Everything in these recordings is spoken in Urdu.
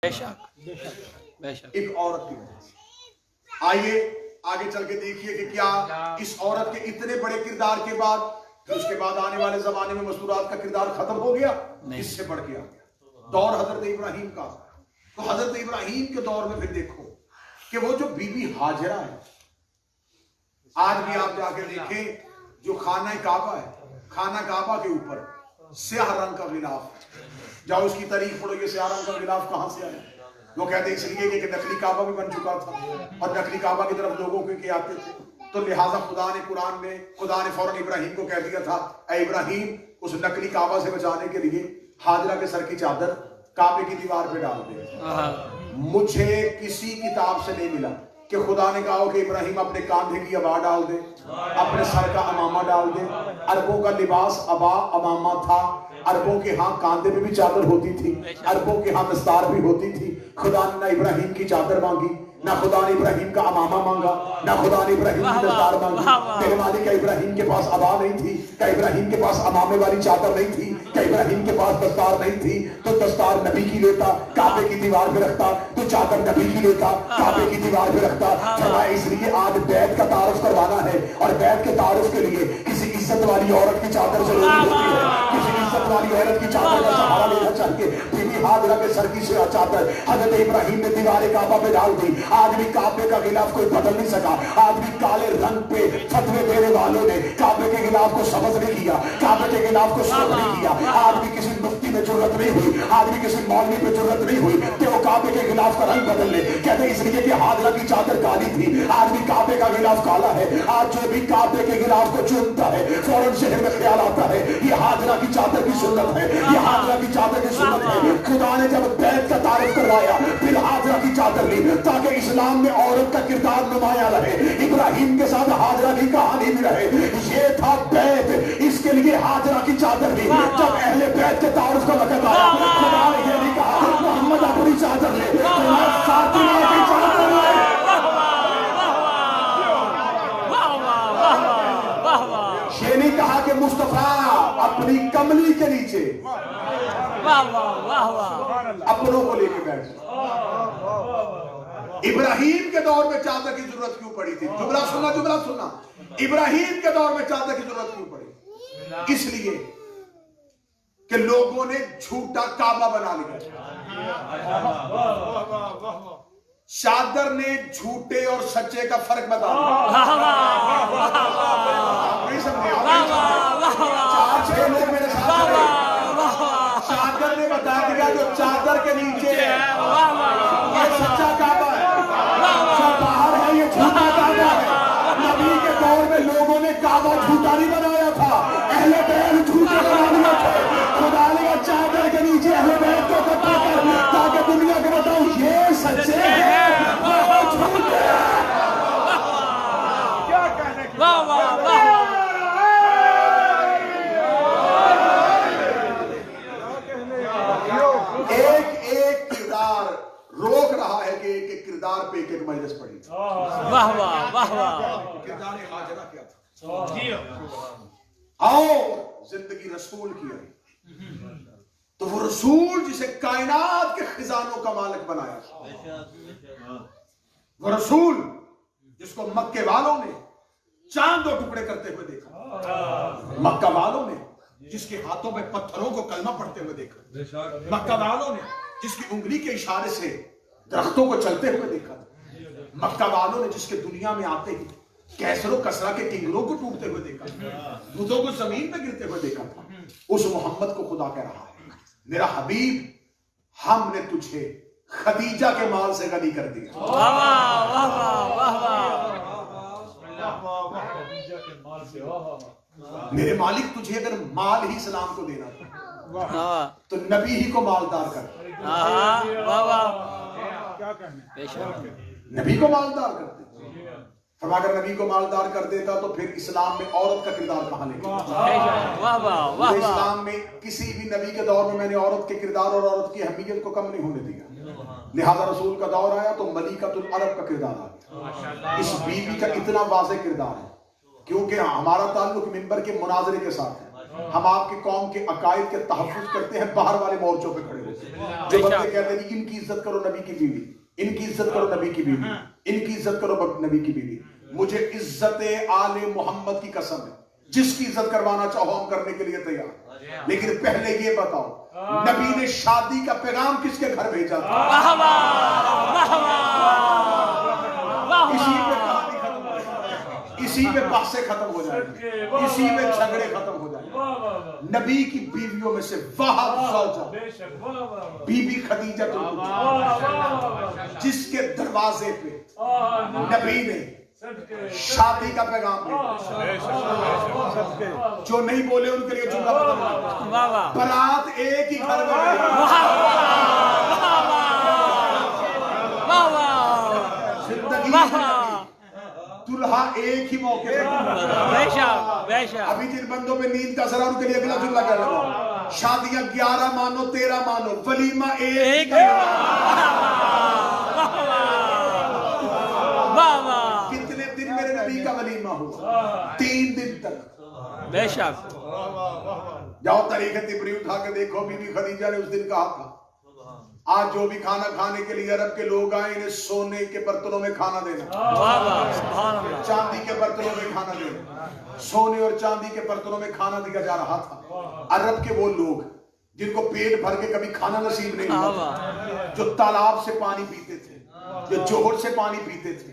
ایک عورت کی وجہ سے۔ آئیے آگے چل کے دیکھیے کہ کیا اس عورت کے اتنے بڑے کردار کے بعد پھر اس کے بعد آنے والے زمانے میں مستورات کا کردار ختم ہو گیا، اس سے بڑھ کے آ گیا دور حضرت ابراہیم کا۔ تو حضرت ابراہیم کے دور میں پھر دیکھو کہ وہ جو بی بی ہاجرہ ہے، آج بھی آپ جا کے دیکھیں جو خانہ کعبہ ہے، خانہ کعبہ کے اوپر سیاہ رنگ کا غلاف، جاؤ اس کی تاریخ پڑھو، یہ سیاہ رنگ کا غلاف کہاں سے آیا؟ وہ کہتے ہیں اس لیے کہ نقلی کعبہ بھی بن چکا تھا اور نقلی کعبہ کی طرف لوگوں کے آتے تھے، تو لہٰذا خدا نے فوراً ابراہیم کو کہہ دیا تھا، اے ابراہیم اس نقلی کعبہ سے بچانے کے لیے ہاجرہ کے سر کی چادر کعبے کی دیوار پہ ڈال دے۔ مجھے کسی کتاب سے نہیں ملا کہ خدا نے کہا کہ ابراہیم اپنے کاندھے کی عبا ڈال دے، اپنے سر کا امامہ ڈال دے۔ عربوں کا لباس عبا امامہ تھا، عربوں کے ہاں کاندھے میں بھی چادر ہوتی تھی، عربوں کے ہاں دستار بھی ہوتی تھی۔ خدا نے نہ ابراہیم کی چادر مانگی، نہ خدا نے ابراہیم کا امامہ مانگا، نہ خدا نے ابراہیم کی دستار مانگی۔ میرے مالک کا ابراہیم کے پاس عبا نہیں تھی، کہ ابراہیم کے پاس امامے والی چادر نہیں تھی، کہ ابراہیم کے پاس دستار نہیں تھی، تو دستار نبی کی لیتا کعبے کی دیوار پہ رکھتا، تو چادر نبی کی لیتا کعبے کی دیوار پہ رکھتا۔ فرمایا اس لیے آج بیت کا تعارف کروانا ہے، اور بیت کے تعارف کے لیے کسی عزت والی عورت کی چادر ضروری ہوتی ہے، کسی عزت والی عورت کی چادر کا سہارا لینا چاہیے۔ بی بی ہاجرہ کے سر کی چادر حضرت ابراہیم نے دیوار کعبہ پہ ڈال دی۔ آج بھی کعبے کا غلاف کوئی بدل نہیں سکا، آج بھی کالے رنگ پہ فتوے دینے والوں نے کعبے کے غلاف کو سبز نہیں کیا، کعبے کے غلاف کو سبز نہیں کیا۔ آج بھی کسی مفتی میں ضرورت نہیں ہوئی، آج بھی کسی مولوی پہ ضرورت نہیں ہوئی کہ وہ کعبے کے غلاف کا رنگ بدل لے۔ کہتے اس لیے کہ ہاجرہ کی چادر کالی تھی، آج بھی کعبے کا غلاف کالا ہے۔ آج جو بھی کعبے کے غلاف کو چومتا ہے فوراً ذہن میں خیال آتا ہے یہ ہاجرہ کی چادر کی سنت ہے، یہ ہاجرہ کی چادر کی سنت ہے۔ خدا نے جب بیت کا تعارف کروایا پھر ہاجرہ کی چادر لی تاکہ اسلام میں عورت کا کردار نمایاں رہے، ابراہیم کے ساتھ ہاجرہ کی کہانی بھی رہے۔ یہ تھا بیت، اس کے لیے ہاجرہ کی چادر لی۔ جب اہل بیت کے تعارف کا وقت آیا خدا نے یہ نہیں کہا محمد اپنی چادر لے، فاطمہ کی چادر لے۔ یہ نہیں کہا کہ مصطفیٰ اپنی کملی کے نیچے اپنوں کو لے کے بیٹھ۔ ابراہیم کے دور میں چادر کی ضرورت کیوں پڑی تھی؟ جملہ سننا۔ ابراہیم کے دور میں چادر کی ضرورت کیوں پڑی؟ اس لیے کہ لوگوں نے جھوٹا کعبہ بنا لیا۔ چادر نے جھوٹے اور سچے کا فرق بتا دیا۔ چادر نے بتا دیا جو چادر کے نیچے ہے یہ سچا کعبہ ہے، جو باہر ہے یہ جھوٹا کعبہ ہے۔ نبی کے دور میں لوگوں نے کعبہ جھوٹا نہیں بنایا تھا، اہل بیت جھوٹے بنا دیا تھے۔ خدا نے چادر کے نیچے اہل بیت کو اکٹھا کر تاکہ دنیا کو بتاؤ یہ سچے ہیں وہ جھوٹے ہیں۔ کیا کہنے کی ایک کردار روک رہا ہے کہ ایک ایک کردار پہ ایک ایک مجلس پڑی۔ واہ واہ واہ واہ۔ کردار ہاجرہ کیا تھا؟ آؤ زندگی رسول کی ہے تو وہ رسول جسے کائنات کے خزانوں کا مالک بنایا تھا، وہ رسول جس کو مکے والوں نے چاند و ٹکڑے کرتے ہوئے دیکھا، مکہ والوں نے جس کے ہاتھوں میں پتھروں کو کلمہ پڑھتے ہوئے دیکھا، مکہ والوں نے جس کی انگلی کے اشارے سے درختوں کو چلتے ہوئے دیکھا، مکہ والوں نے جس کے دنیا میں آتے ہی کیسر و کسرا کے کنگروں کو ٹوٹتے ہوئے دیکھا، بتوں کو زمین پہ گرتے ہوئے دیکھا تھا۔ اس محمد کو خدا کہہ رہا ہے میرا حبیب ہم نے تجھے خدیجہ کے مال سے غنی کر دیا۔ میرے مالک تجھے اگر مال ہی اسلام کو دینا تھا تو نبی ہی کو مالدار کر، نبی کو مالدار کر دے۔ فرما اگر نبی کو مالدار کر دیتا تو پھر اسلام میں عورت کا کردار کہاں لے گا؟ اسلام میں کسی بھی نبی کے دور میں نے عورت کے کردار اور عورت کی اہمیت کو کم نہیں ہونے دیا۔ لہذا رسول کا دور آیا تو ملکۃ العرب کا کردار آیا۔ اس بیوی کا اتنا واضح کردار ہے کیونکہ ہمارا تعلق منبر کے مناظرے کے ساتھ ہے، ہم آپ کی قوم کے عقائد کے تحفظ کرتے ہیں باہر والے مورچوں پہ کھڑے ہوتے ہیں جو بندے کہتے ہیں ان کی عزت کرو نبی کی بیوی، ان کی عزت کرو نبی کی بیوی، ان کی عزت کرو نبی کی بیوی. مجھے عزت آل محمد کی قسم ہے جس کی عزت کروانا چاہو ہم کرنے کے لیے تیار، لیکن پہلے یہ بتاؤ نبی نے شادی کا پیغام کس کے گھر بھیجا تھا؟ اسی پہ کہانی ختم ہو جائے، اسی پہ بحثیں ختم ہو جائیں، اسی پہ جھگڑے ختم ہو جائیں. نبی کی بیویوں میں سے وہب زوجہ بی بی خدیجہ جس کے دروازے پہ نبی نے شادی کا پیغام بھیجا. جو نہیں بولے ان کے لیے جملہ ختم. برات ایک ہی گھر میں دلہا ایک ہی موقع پہ. ابھی جن بندوں پہ نیند کا اثر ہے ان کے لیے اگلا جملہ کر رہا ہوں. شادیاں 11 مانو 13 مانو، ولیمہ ایک. کتنے دن میرے نبی کا ولیمہ ہوا؟ 3 دن تک. بے شک. جاؤ تاریخ طبری اٹھا کے دیکھو، بی بی خدیجہ نے اس دن کہا تھا آج جو بھی کھانا کھانے کے لیے عرب کے لوگ آئے انہیں سونے کے برتنوں میں کھانا دینا، چاندی کے برتنوں میں کھانا دینا. سونے اور چاندی کے برتنوں میں کھانا دیا جا رہا تھا. عرب کے وہ لوگ جن کو پیٹ بھر کے کبھی کھانا نصیب نہیں ہوا، جو تالاب سے پانی پیتے تھے، جو جوہر سے پانی پیتے تھے،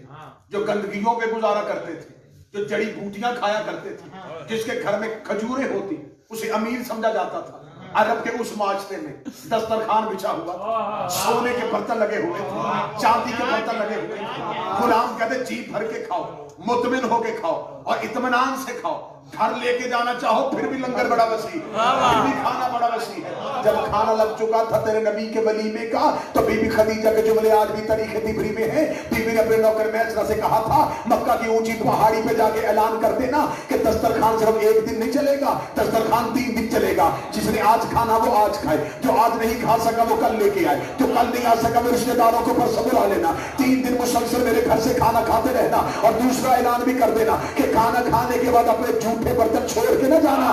جو گندگیوں پہ گزارا کرتے تھے، جو جڑی بوٹیاں کھایا کرتے تھے، جس کے گھر میں کھجوریں ہوتی اسے امیر سمجھا جاتا تھا. عرب کے اس معاشرے میں دسترخوان بچھا ہوا تھا، سونے کے برتن لگے ہوئے تھے، چاندی کے برتن لگے ہوئے تھے. غلام کہتے جی بھر کے کھاؤ، مطمئن ہو کے کھاؤ اور اطمینان سے کھاؤ. گھر لے کے جانا چاہو پھر بھی لنگر بڑا وسیع، پھر بھی کھانا بڑا وسیع ہے. جب کھانا لگ چکا تھا تیرے نبی کے ولیمے کا تو بی بی خدیجہ کے جملے آج بھی تاریخ طبری میں ہیں. بی بی نے اپنے نوکر میسرہ سے کہا تھا مکہ کی اونچی پہاڑی پہ جا کے اعلان کر دینا کہ دسترخوان صرف 1 دن نہیں چلے گا، دسترخوان 3 دن چلے گا. جس نے آج کھانا وہ آج کھائے، جو آج نہیں کھا سکا وہ کل لے کے آئے، جو کل نہیں آ سکا وہ رشتہ داروں کو پر صبر آ لینا. 3 دن مسلسل میرے گھر سے کھانا کھاتے رہنا. اور دوسرا اعلان بھی کر دینا کہ کھانا کھانے کے بعد اپنے جھوٹے برتن چھوڑ کے نہ جانا.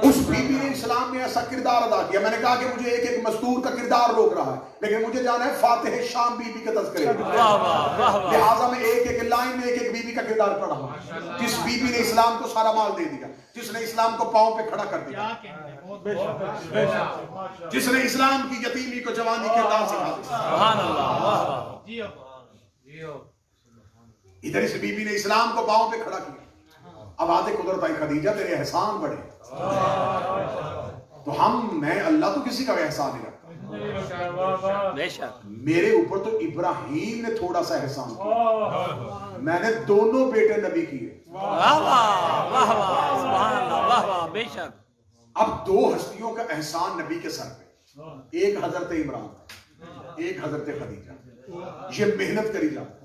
اس بی بی نے اسلام میں ایسا کردار ادا کیا. میں نے کہا کہ مجھے ایک ایک مستور کا کردار روک رہا ہے، لیکن مجھے جانا ہے فاتح شام بی بی کے تذکرے. لہٰذا میں ایک ایک لائن میں ایک ایک بی بی کا کردار پڑھا ہوں. جس بی بی نے اسلام کو سارا مال دے دیا، جس نے اسلام کو پاؤں پہ کھڑا کر دیا، جس نے اسلام کی یتیمی کو جوانی کے انداز سکھا دیا. ادھر اس بی بی نے اسلام کو پاؤں پہ کھڑا کیا. اب آتے قدرت آئی خدیجہ تیرے احسان بڑے، تو میں اللہ تو کسی کا احسان نہیں رکھتا. میرے اوپر تو ابراہیم نے تھوڑا سا احسان کیا. میں نے دونوں بیٹے نبی کیے. بے شک. اب 2 ہستیوں کا احسان نبی کے سر پہ، ایک حضرت عمران، ایک حضرت خدیجہ. یہ محنت کری جاتی،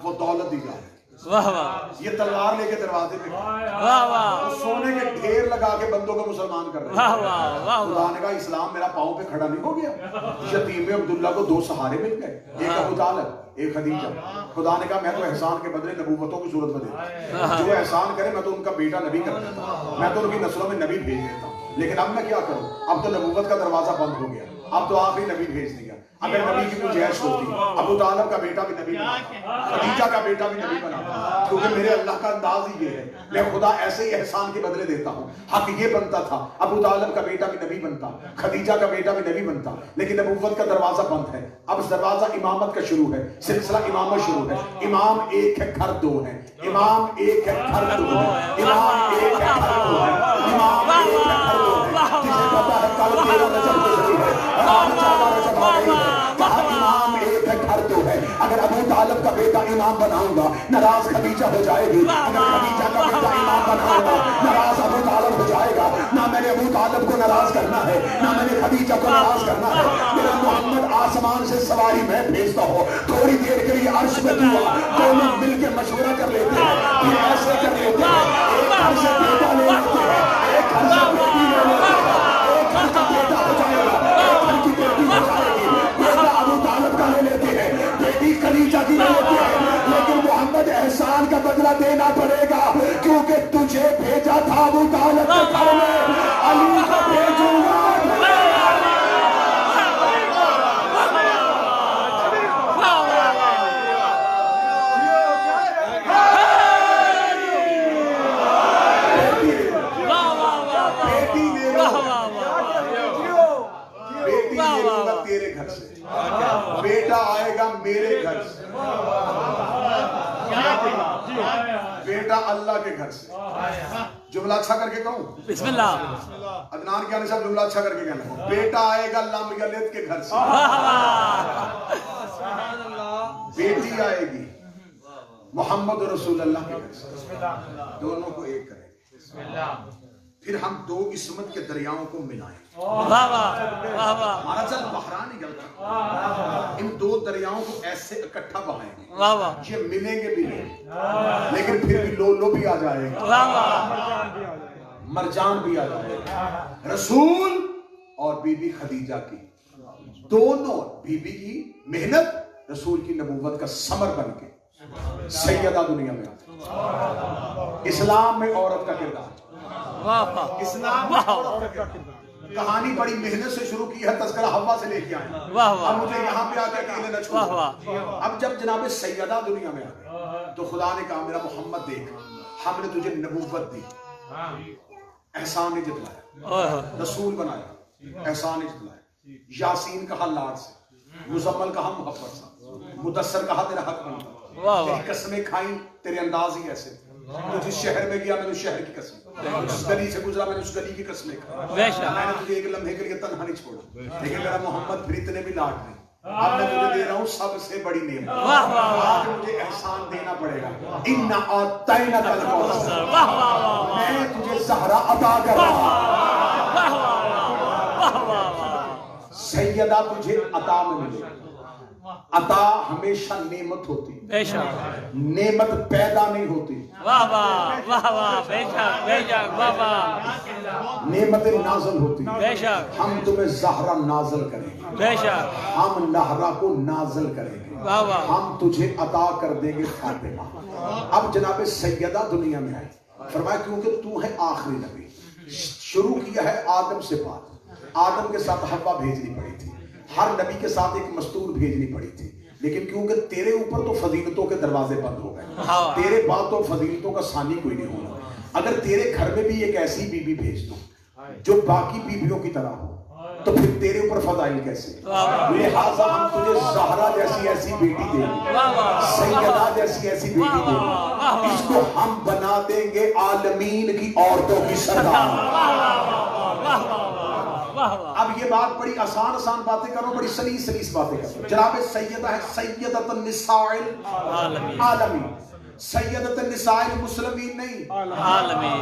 وہ دولت دی جاتی. یہ تلوار لے کے دروازے پہ سونے کے ڈھیر لگا کے بندوں کو مسلمان کر رہے ہیں. خدا نے کہا اسلام میرا پاؤں پہ کھڑا نہیں ہو گیا. یتیم عبداللہ کو 2 سہارے مل گئے، ایک ابو طالب ایک خدیجہ. خدا نے کہا میں تو احسان کے بدلے نبوتوں کی صورت میں دیتا، جو احسان کرے میں تو ان کا بیٹا نبی کر دیتا ہوں، میں تو ان کی نسلوں میں نبی بھیج دیتا ہوں. لیکن اب میں کیا کروں؟ اب تو نبوت کا دروازہ بند ہو گیا، اب تو آخری نبی بھیج دیا. اگر نبی کی گنجائش ہوتی ابو طالب کا بیٹا بھی نبی بنا، خدیجہ کا بیٹا بھی نبی بنا، کیونکہ میرے اللہ کا انداز ہی یہ ہے میں خدا ایسے ہی احسان کے بدلے دیتا ہوں. حق یہ بنتا تھا ابو طالب کا بیٹا بھی نبی بنتا، خدیجہ کا بیٹا بھی نبی بنتا، لیکن نبوت کا دروازہ بند ہے. اب دروازہ امامت کا شروع ہے، سلسلہ امامت شروع ہے. امام ایک ہے گھر 2 ہے، امام ایک ہے گھر 2 ہے، امام ایک ہے گھر 2 ہے، امام ایک ہے گھر 2 ہے. جسے پتا ہے کل 13 رجب گزری ہے اور آج 14 رجب آ رہی ہے. امام ایک ہے گھر 2 ہے. اگر ابو طالب کا بیٹا امام بناؤں گا ناراض خدیجہ ہو جائے گی، اگر خدیجہ کا بیٹا امام بناؤں گا ناراض ابو طالب ہو جائے گا. نہ میں نے ابو طالب کو ناراض کرنا ہے، نہ میں نے خدیجہ کو ناراض کرنا ہے. میرا محمد آسمان سے سواری میں بھیجتا ہو، تھوڑی دیر کے لیے عرش میں دعا، دونوں مل کے مشورہ کر لیتے ہیں، یہ ایسے کر لیتے ہیں، ایک گھر سے بیٹا لے لیتے ہیں، ایک گھر سے بیٹی لے لیتے ہیں، ایک گھر کا بیٹا ہو جائے گا، ایک گھر کی بیٹی ہو جائے گی. بیٹا ابو طالب کا لے لیتے ہیں، بیٹی خدیجہ کی لے لیتے محمد احسان کا بدلہ دینا پڑے گا، کیونکہ تجھے بھیجا تھا ابو طالب کے گھر میں، علی کو بھیجوں گا۔ تیرے گھر سے بیٹا آئے گا، میرے گھر سے بیٹا، اللہ کے گھر سے۔ جملہ اچھا کر کے کہوں؟ بسم اللہ۔ عدنان کیا صاحب جملہ اچھا کر کے کہنا، بیٹا آئے گا لم یلد کے گھر سے، بیٹی آئے گی محمد رسول اللہ کے گھر سے، دونوں کو ایک کریں گے، پھر ہم دو عصمت کے دریاؤں کو ملائیں۔ ہمارا چل بحرا نکلتا، ان دو دریاؤں کو ایسے اکٹھا بہائیں گے، یہ ملیں گے بھی نہیں، لیکن پھر بھی لو لو بھی آ جائے گا، مرجان بھی آ جائے گا۔ رسول اور بی بی خدیجہ کی دونوں، بی بی کی محنت رسول کی نبوت کا ثمر بن کے سیدہ دنیا میں آتی۔ اسلام میں عورت کا کردار، اسلام میں عورت کا کردار، کہانی بڑی محنت سے شروع کی ہے، تذکرہ حوا سے لے کے آئے، اب مجھے یہاں پہ آ کے اکیلے نہ چھوڑو۔ اب جب جناب سیدہ دنیا میں آ گئے تو خدا نے کہا میرا محمد دیکھ، ہم نے تجھے نبوت دی، احسان نے جتلایا، رسول بنایا، احسان نے جتلایا، یاسین کہا لاڈ سے، مزمل کہا محبت سے، مدثر کہا تیرا حق بنتا، تیری قسمیں کھائیں تیرے انداز ہی ایسے، تو جس شہر میں گیا میں نے اس شہر کی قسم، جس گلی سے گزرا میں نے اس گلی کی قسمیں کھائیں، میں نے تجھے ایک لمحے کے لیے تنہا نہیں چھوڑا، لیکن میرا محمد پھر اتنے بھی لاڈ نہیں، اب میں تجھے دے رہا ہوں سب سے بڑی نعمت، آج مجھے احسان دینا پڑے گا، اِنَّا أَعْطَيْنَاكَ الْكَوْثَرَ، میں تجھے زہرا عطا کر رہا ہوں۔ سیدہ تجھے عطا میں ملے، عطا ہمیشہ نعمت ہوتی، نعمت پیدا نہیں ہوتی، نعمت نازل ہوتی، ہم تمہیں زہرا نازل کریں گے، ہم نہرا کو نازل کریں گے، ہم تجھے عطا کر دیں گے فاطمہ۔ اب جناب سیدہ دنیا میں آئی، فرمایا کیونکہ تو ہے آخری نبی، شروع کیا ہے آدم سے بات، آدم کے ساتھ حوا بھیجنی پڑی تھی، ہر نبی کے ساتھ ایک مستور بھیجنی پڑی تھی، لیکن کیونکہ تیرے اوپر تو فضیلتوں کے دروازے بند ہو گئے، تیرے بعد تو فضیلتوں کا ثانی کوئی نہیں ہوگا، اگر تیرے گھر میں بھی ایک ایسی بی بی بھیج دوں جو باقی بیویوں کی طرح ہو تو پھر تیرے اوپر فضائل کیسے؟ لہٰذا ہم تجھے زہرا جیسی ایسی بیٹی دیں گے، سیدہ جیسی ایسی بیٹی دیں گے، اس کو ہم بنا دیں گے عالمین کی عورتوں کی سردار۔ اب یہ بات بڑی آسان باتیں کرو، بڑی سلیس باتیں کرو۔ جناب سیدہ ہے سیدۃ النساء العالمین، سیدۃ النساء المسلمین نہیں، عالمین۔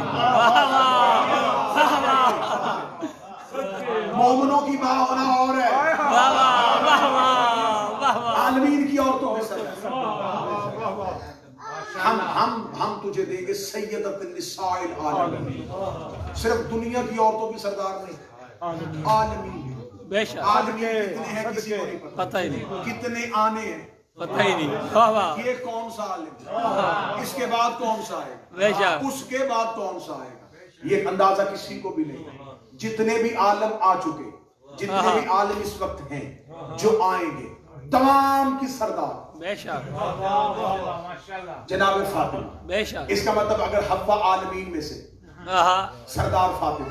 مومنوں کی ماں ہونا اور ہے، عالمین کی عورتوں کے سردار۔ ہم تجھے دیں گے سیدۃ النساء العالمین، صرف دنیا کی عورتوں کی سردار نہیں، عالمین۔ عالمین کتنے ہیں کسی کو نہیں پتہ ہی نہیں، کتنے آنے ہیں پتہ ہی نہیں، یہ کون سا عالم، اس کے بعد کون سا آئے گا، اس کے بعد کون سا آئے گا، یہ اندازہ کسی کو بھی نہیں۔ جتنے بھی عالم آ چکے، جتنے بھی عالم اس وقت ہیں، جو آئیں گے، تمام کی سردار جناب فاطمہ۔ اس کا مطلب اگر حوا عالمین میں سے سردار فاطمہ،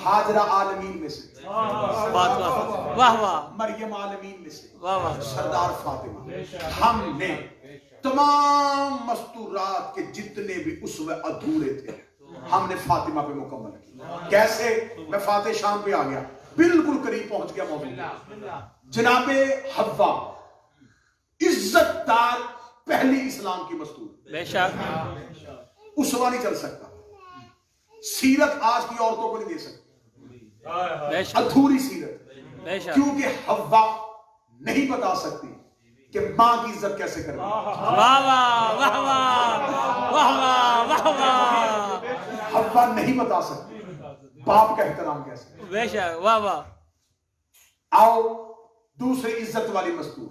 حاجرہ عالمین میں سے، مریم عالمین میں سے، سردار فاطمہ۔ ہم نے تمام مستورات کے جتنے بھی اسوے ادھورے تھے ہم نے فاطمہ پہ مکمل کیا۔ کیسے؟ میں فاتح شام پہ آ گیا، بالکل قریب پہنچ گیا موضوع۔ جناب حوا عزت دار پہلی اسلام کی مستور، اسوہ نہیں چل سکتا، سیرت آج کی عورتوں کو نہیں دے سکتی، ادھوری سیرت، کیونکہ حوا نہیں بتا سکتی کہ ماں کی عزت کیسے کرنی۔ حوا نہیں بتا سکتی باپ کا احترام کیسے۔ آؤ دوسری عزت والی مستور،